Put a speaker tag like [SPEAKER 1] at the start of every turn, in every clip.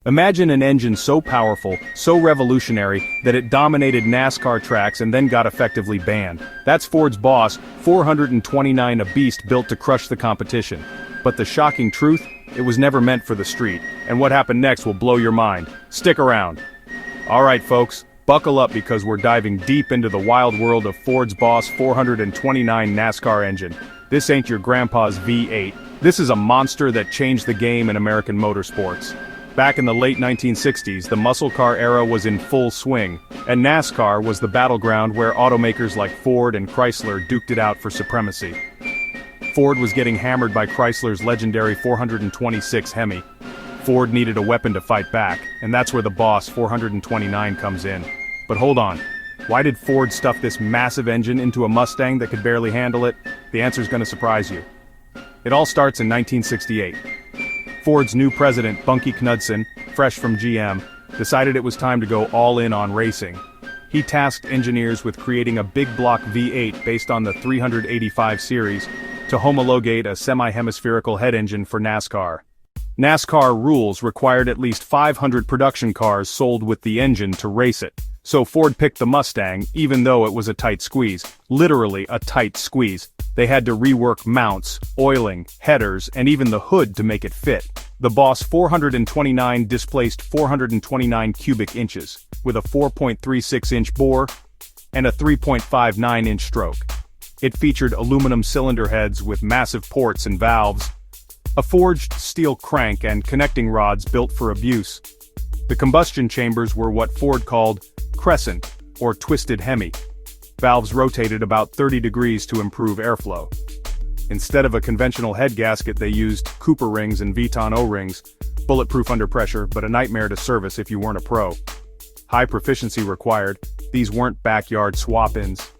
[SPEAKER 1] Imagine an engine so powerful, so revolutionary, that it dominated NASCAR tracks and then got effectively banned. That's Ford's boss, 429, a beast built to crush the competition. But the shocking truth? It was never meant for the street, and what happened next will blow your mind. Stick around. Alright folks, buckle up because we're diving deep into the wild world of Ford's boss 429 NASCAR engine. This ain't your grandpa's V8. This is a monster that changed the game in American motorsports. Back in the late 1960s, the muscle car era was in full swing, and NASCAR was the battleground where automakers like Ford and Chrysler duked it out for supremacy. Ford was getting hammered by Chrysler's legendary 426 Hemi. Ford needed a weapon to fight back, and that's where the boss 429 comes in. But hold on, why did Ford stuff this massive engine into a Mustang that could barely handle it? The answer's gonna surprise you. It all starts in 1968. Ford's new president, Bunky Knudsen, fresh from GM, decided it was time to go all in on racing. He tasked engineers with creating a big block V8 based on the 385 series to homologate a semi-hemispherical head engine for NASCAR. NASCAR rules required at least 500 production cars sold with the engine to race it. So Ford picked the Mustang, even though it was a tight squeeze. Literally a tight squeeze. They had to rework mounts, oiling, headers, and even the hood to make it fit. The Boss 429 displaced 429 cubic inches, with a 4.36-inch bore and a 3.59-inch stroke. It featured aluminum cylinder heads with massive ports and valves, a forged steel crank and connecting rods built for abuse. The combustion chambers were what Ford called crescent, or twisted Hemi. Valves rotated about 30 degrees to improve airflow. Instead of a conventional head gasket, they used Cooper rings and Vuitton O-rings, bulletproof under pressure, but a nightmare to service if you weren't a pro. High proficiency required, these weren't backyard swap-ins.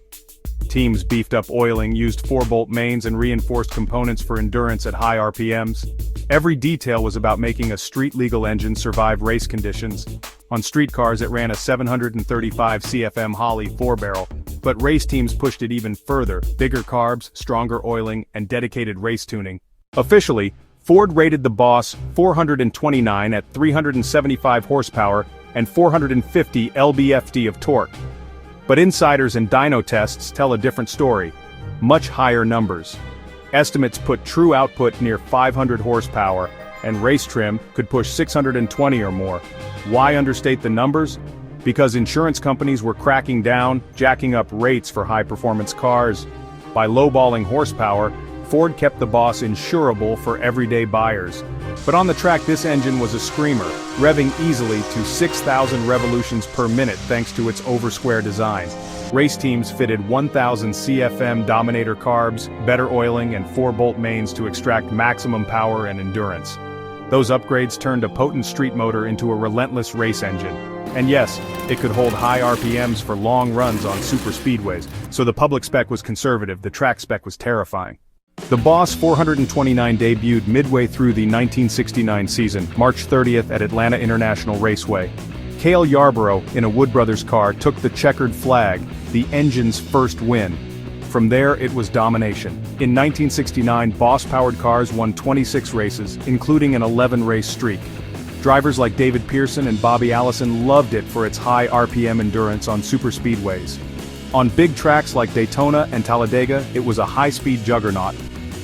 [SPEAKER 1] Teams beefed up oiling, used 4-bolt mains and reinforced components for endurance at high RPMs. Every detail was about making a street-legal engine survive race conditions. On street cars it ran a 735 CFM Holley 4-barrel, but race teams pushed it even further, bigger carbs, stronger oiling, and dedicated race tuning. Officially, Ford rated the Boss 429 at 375 horsepower and 450 lb-ft of torque. But insiders and dyno tests tell a different story. Much higher numbers. Estimates put true output near 500 horsepower, and race trim could push 620 or more. Why understate the numbers? Because insurance companies were cracking down, jacking up rates for high-performance cars. By lowballing horsepower, Ford kept the Boss insurable for everyday buyers. But on the track this engine was a screamer, revving easily to 6,000 revolutions per minute thanks to its over-square design. Race teams fitted 1,000 CFM Dominator carbs, better oiling, and 4-bolt mains to extract maximum power and endurance. Those upgrades turned a potent street motor into a relentless race engine. And yes, it could hold high RPMs for long runs on super speedways, so the public spec was conservative, the track spec was terrifying. The Boss 429 debuted midway through the 1969 season, March 30th at Atlanta International Raceway. Cale Yarborough, in a Wood Brothers car, took the checkered flag, the engine's first win. From there it was domination. In 1969, Boss-powered cars won 26 races, including an 11-race streak. Drivers like David Pearson and Bobby Allison loved it for its high RPM endurance on superspeedways. On big tracks like Daytona and Talladega, it was a high-speed juggernaut.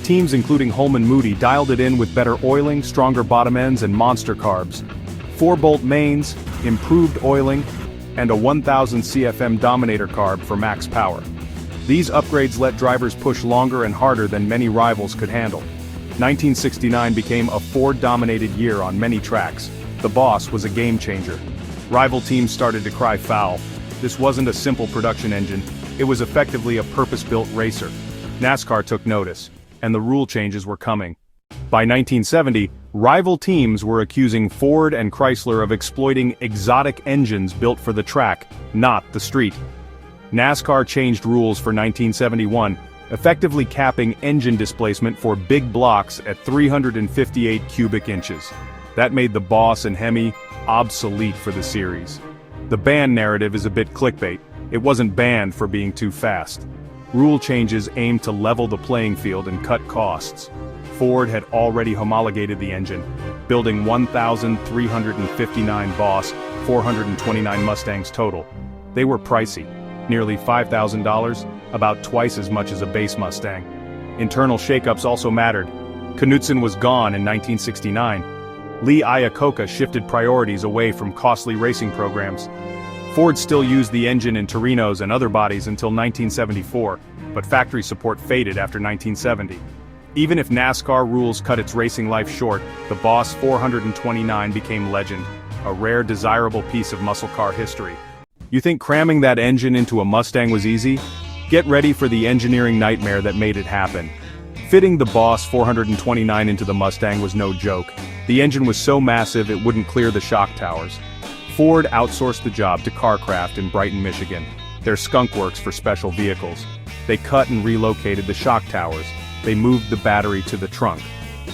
[SPEAKER 1] Teams including Holman Moody dialed it in with better oiling, stronger bottom ends, and monster carbs. 4-bolt mains, improved oiling, and a 1,000 CFM Dominator carb for max power. These upgrades let drivers push longer and harder than many rivals could handle. 1969 became a Ford-dominated year on many tracks. The Boss was a game-changer. Rival teams started to cry foul. This wasn't a simple production engine, it was effectively a purpose-built racer. NASCAR took notice, and the rule changes were coming. By 1970, rival teams were accusing Ford and Chrysler of exploiting exotic engines built for the track, not the street. NASCAR changed rules for 1971, effectively capping engine displacement for big blocks at 358 cubic inches. That made the Boss and Hemi obsolete for the series. The ban narrative is a bit clickbait. It wasn't banned for being too fast. Rule changes aimed to level the playing field and cut costs. Ford had already homologated the engine, building 1,359 Boss 429 Mustangs total. They were pricey, nearly $5,000, about twice as much as a base Mustang. Internal shakeups also mattered. Knudsen was gone in 1969. Lee Iacocca shifted priorities away from costly racing programs. Ford still used the engine in Torinos and other bodies until 1974, but factory support faded after 1970. Even if NASCAR rules cut its racing life short, the Boss 429 became legend, a rare desirable piece of muscle car history. You think cramming that engine into a Mustang was easy? Get ready for the engineering nightmare that made it happen. Fitting the Boss 429 into the Mustang was no joke. The engine was so massive it wouldn't clear the shock towers. Ford outsourced the job to Carcraft in Brighton, Michigan, their skunk works for special vehicles. They cut and relocated the shock towers. They moved the battery to the trunk.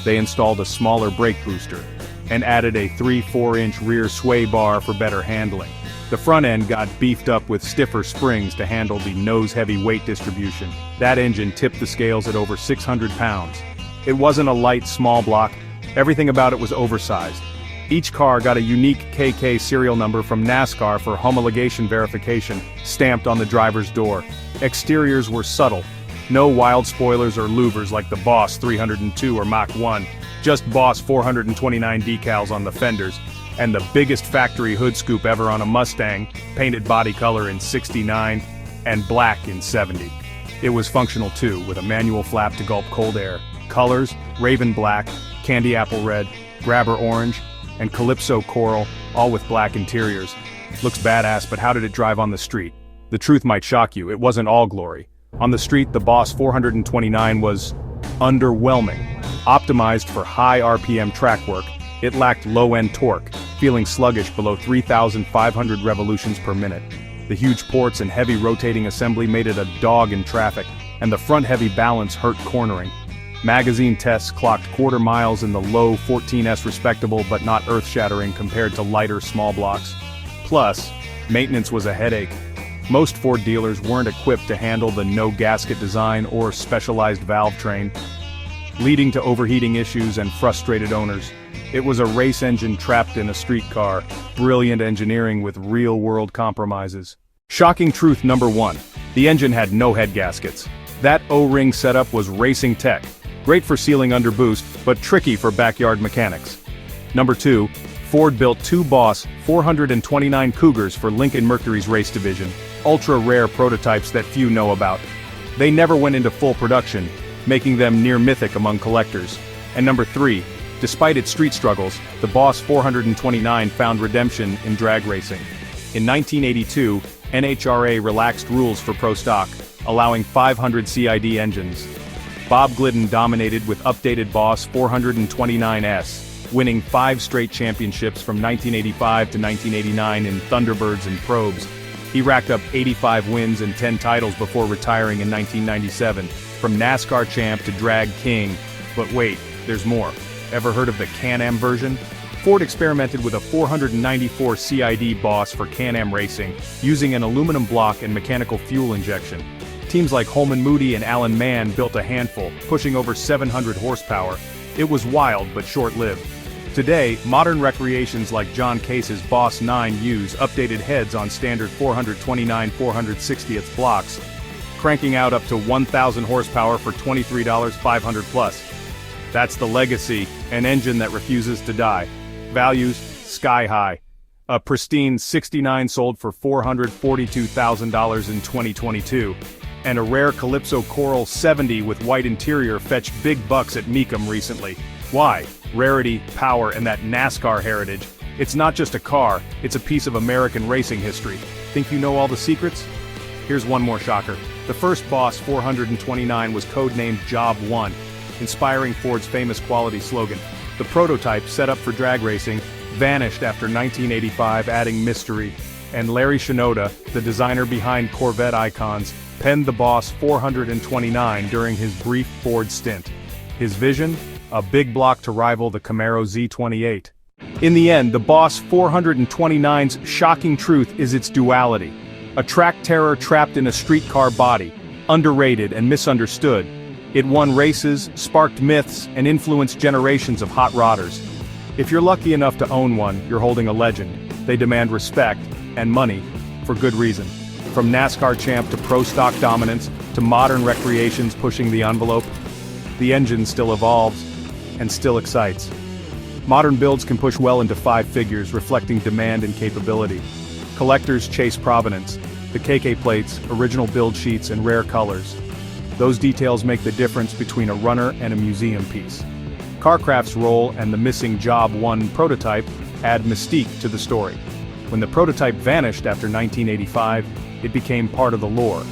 [SPEAKER 1] They installed a smaller brake booster and added a 3-4-inch rear sway bar for better handling. The front end got beefed up with stiffer springs to handle the nose-heavy weight distribution. That engine tipped the scales at over 600 pounds. It wasn't a light, small block. Everything about it was oversized. Each car got a unique KK serial number from NASCAR for homologation verification, stamped on the driver's door. Exteriors were subtle. No wild spoilers or louvers like the Boss 302 or Mach 1. Just Boss 429 decals on the fenders. And the biggest factory hood scoop ever on a Mustang, painted body color in '69 and black in '70. It was functional too, with a manual flap to gulp cold air. Colors: Raven Black, Candy Apple Red, Grabber Orange, and Calypso Coral, all with black interiors. Looks badass, but how did it drive on the street? The truth might shock you, it wasn't all glory. On the street, the Boss 429 was underwhelming. Optimized for high RPM track work, it lacked low-end torque, feeling sluggish below 3,500 revolutions per minute. The huge ports and heavy rotating assembly made it a dog in traffic, and the front-heavy balance hurt cornering. Magazine tests clocked quarter miles in the low 14s, respectable but not earth-shattering compared to lighter small blocks. Plus, maintenance was a headache. Most Ford dealers weren't equipped to handle the no-gasket design or specialized valve train, leading to overheating issues and frustrated owners. It was a race engine trapped in a street car, brilliant engineering with real-world compromises. Shocking truth number 1. The engine had no head gaskets. That O-ring setup was racing tech. Great for sealing under boost, but tricky for backyard mechanics. Number 2. Ford built 2 Boss 429 Cougars for Lincoln Mercury's race division, ultra-rare prototypes that few know about. They never went into full production, making them near mythic among collectors. And number 3. Despite its street struggles, the Boss 429 found redemption in drag racing. In 1982, NHRA relaxed rules for pro stock, allowing 500 CID engines. Bob Glidden dominated with updated Boss 429S, winning 5 straight championships from 1985 to 1989 in Thunderbirds and Probes. He racked up 85 wins and 10 titles before retiring in 1997, from NASCAR champ to drag king. But wait, there's more. Ever heard of the Can-Am version? Ford experimented with a 494 CID Boss for Can-Am racing, using an aluminum block and mechanical fuel injection. Teams like Holman Moody and Alan Mann built a handful, pushing over 700 horsepower. It was wild but short-lived. Today, modern recreations like John Case's Boss 9 use updated heads on standard 429 460th blocks, cranking out up to 1,000 horsepower for $23 500 plus. That's the legacy, an engine that refuses to die. Values, sky high. A pristine 69 sold for $442,000 in 2022. And a rare Calypso Coral 70 with white interior fetched big bucks at Mecum recently. Why? Rarity, power, and that NASCAR heritage. It's not just a car, it's a piece of American racing history. Think you know all the secrets? Here's one more shocker. The first Boss 429 was codenamed Job 1. Inspiring Ford's famous quality slogan. The prototype, set up for drag racing, vanished after 1985, adding mystery. And Larry Shinoda, the designer behind Corvette icons, penned the Boss 429 during his brief Ford stint. His vision? A big block to rival the Camaro Z28. In the end, the Boss 429's shocking truth is its duality. A track terror trapped in a streetcar body, underrated and misunderstood. It won races, sparked myths, and influenced generations of hot rodders. If you're lucky enough to own one, you're holding a legend. They demand respect, and money, for good reason. From NASCAR champ to pro stock dominance, to modern recreations pushing the envelope, the engine still evolves, and still excites. Modern builds can push well into 5 figures, reflecting demand and capability. Collectors chase provenance, the KK plates, original build sheets, and rare colors. Those details make the difference between a runner and a museum piece. Carcraft's role and the missing Job 1 prototype add mystique to the story. When the prototype vanished after 1985, it became part of the lore.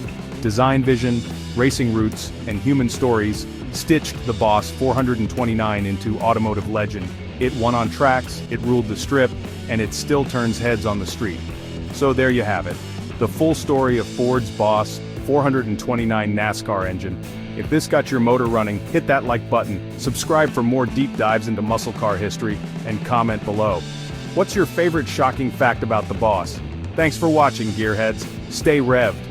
[SPEAKER 1] Design vision, racing roots, and human stories stitched the Boss 429 into automotive legend. It won on tracks, it ruled the strip, and it still turns heads on the street. So there you have it. The full story of Ford's Boss 429 NASCAR engine. If this got your motor running, hit that like button, subscribe for more deep dives into muscle car history, and comment below. What's your favorite shocking fact about the Boss? Thanks for watching, gearheads. Stay revved.